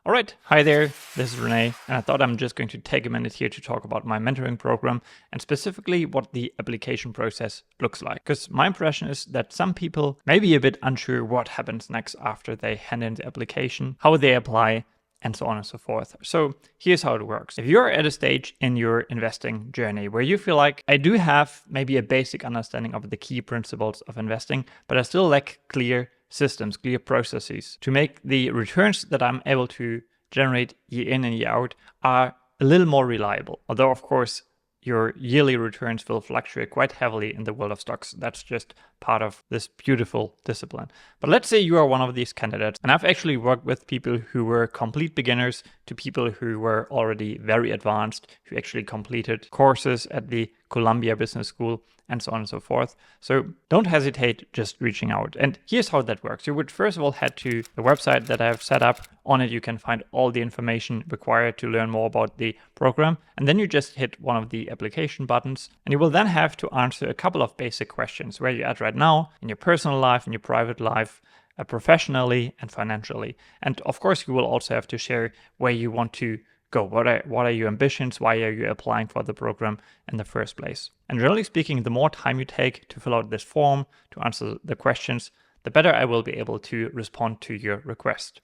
All right, hi there, this is Renee, and I thought I'm just going to take a minute here to talk about my mentoring program and specifically what the application process looks like. Because my impression is that some people may be a bit unsure what happens next after they hand in the application, how they apply, and so on and so forth. So here's how it works. If you're at a stage in your investing journey where you feel like I do have maybe a basic understanding of the key principles of investing, but I still lack clear systems, clear processes to make the returns that I'm able to generate year in and year out are a little more reliable. Although, of course, your yearly returns will fluctuate quite heavily in the world of stocks. That's just part of this beautiful discipline. But let's say you are one of these candidates, and I've actually worked with people who were complete beginners to people who were already very advanced, who actually completed courses at the Columbia Business School and so on and so forth. So don't hesitate just reaching out. And here's how that works. You would first of all head to the website that I've set up. On it, you can find all the information required to learn more about the program. And then you just hit one of the application buttons. And you will then have to answer a couple of basic questions. Where you're at right now, in your personal life, in your private life, professionally and financially. And of course, you will also have to share where you want to go. What are your ambitions? Why are you applying for the program in the first place? And generally speaking, the more time you take to fill out this form, to answer the questions, the better I will be able to respond to your request.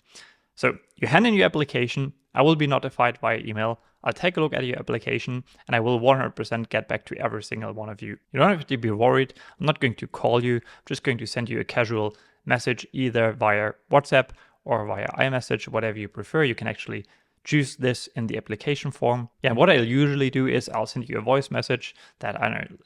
So you hand in your application, I will be notified via email. I'll take a look at your application and I will 100% get back to every single one of you. You don't have to be worried. I'm not going to call you. I'm just going to send you a casual message either via WhatsApp or via iMessage, whatever you prefer. You can actually choose this in the application form. Yeah, what I'll usually do is I'll send you a voice message that, I don't know,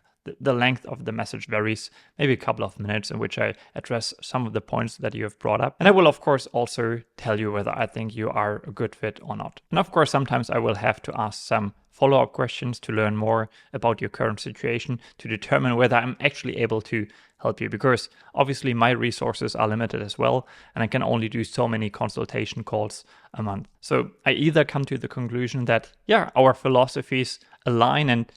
the length of the message varies, maybe a couple of minutes, in which I address some of the points that you have brought up. And I will, of course, also tell you whether I think you are a good fit or not. And of course, sometimes I will have to ask some follow-up questions to learn more about your current situation, to determine whether I'm actually able to help you, because obviously my resources are limited as well, and I can only do so many consultation calls a month. So I either come to the conclusion that, yeah, our philosophies align and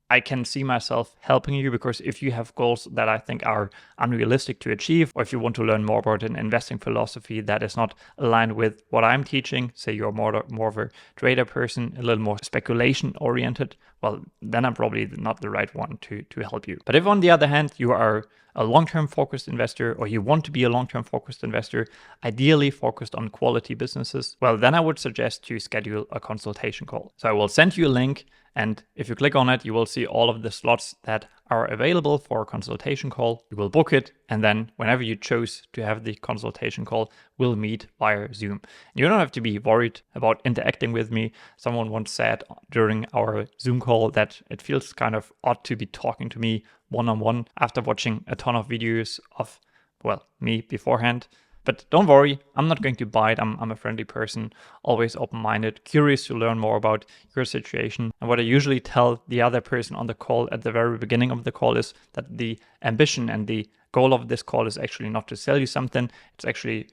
I can see myself helping you, because if you have goals that I think are unrealistic to achieve, or if you want to learn more about an investing philosophy that is not aligned with what I'm teaching, say you're more of a trader person, a little more speculation oriented, well, then I'm probably not the right one to help you. But if on the other hand, you are a long-term focused investor, or you want to be a long-term focused investor, ideally focused on quality businesses, well, then I would suggest to schedule a consultation call. So I will send you a link, and if you click on it, you will see all of the slots that are available for a consultation call. You will book it, and then whenever you choose to have the consultation call, we'll meet via Zoom. You don't have to be worried about interacting with me. Someone once said during our Zoom call that it feels kind of odd to be talking to me one-on-one after watching a ton of videos of, well, me beforehand. But don't worry, I'm not going to bite. I'm a friendly person, always open-minded, curious to learn more about your situation. And what I usually tell the other person on the call at the very beginning of the call is that the ambition and the goal of this call is actually not to sell you something. It's actually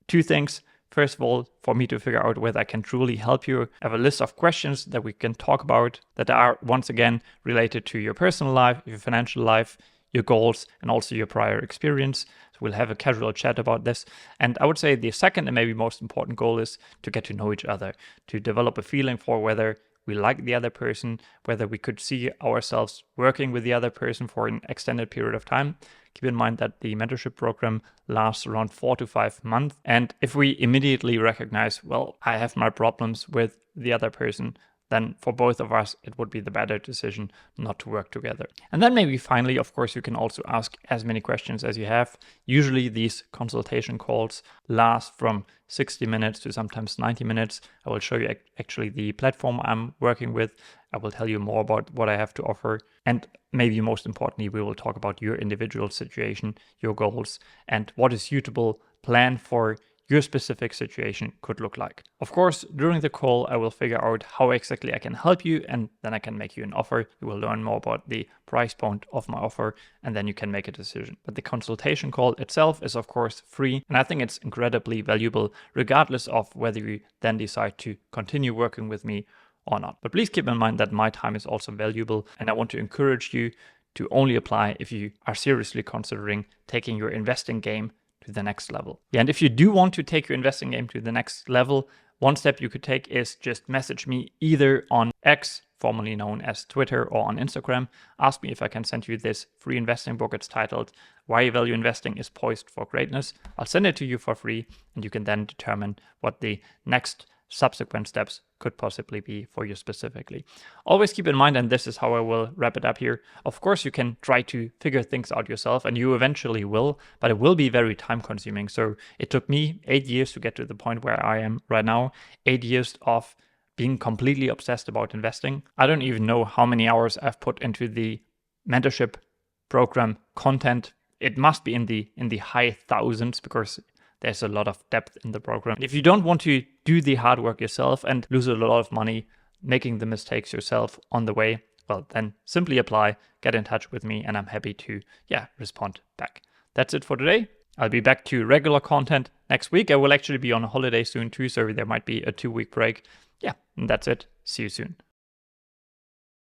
two things. First of all, for me to figure out whether I can truly help you. I have a list of questions that we can talk about that are, once again, related to your personal life, your financial life, your goals, and also your prior experience. So we'll have a casual chat about this. And I would say the second and maybe most important goal is to get to know each other, to develop a feeling for whether we like the other person, whether we could see ourselves working with the other person for an extended period of time. Keep in mind that the mentorship program lasts around 4 to 5 months. And if we immediately recognize, well, I have my problems with the other person, then for both of us, it would be the better decision not to work together. And then maybe finally, of course, you can also ask as many questions as you have. Usually these consultation calls last from 60 minutes to sometimes 90 minutes. I will show you actually the platform I'm working with. I will tell you more about what I have to offer. And maybe most importantly, we will talk about your individual situation, your goals, and what a suitable plan for your specific situation could look like. Of course, during the call, I will figure out how exactly I can help you, and then I can make you an offer. You will learn more about the price point of my offer, and then you can make a decision. But the consultation call itself is, of course, free, and I think it's incredibly valuable, regardless of whether you then decide to continue working with me or not. But please keep in mind that my time is also valuable, and I want to encourage you to only apply if you are seriously considering taking your investing game to the next level. Yeah, and if you do want to take your investing game to the next level, One step you could take is just message me either on X, formerly known as Twitter, or on Instagram. Ask me if I can send you this free investing book. It's titled Why Value Investing is Poised for Greatness. I'll send it to you for free, and you can then determine what the next subsequent steps could possibly be for you specifically. Always keep in mind, and this is how I will wrap it up here, of course you can try to figure things out yourself, and you eventually will, but it will be very time consuming. So it took me 8 years to get to the point where I am right now, 8 years of being completely obsessed about investing. I don't even know how many hours I've put into the mentorship program content. It must be in the high thousands, because there's a lot of depth in the program. If you don't want to do the hard work yourself and lose a lot of money making the mistakes yourself on the way, well, then simply apply, get in touch with me, and I'm happy to, respond back. That's it for today. I'll be back to regular content next week. I will actually be on a holiday soon too, so there might be a 2-week break. And that's it. See you soon.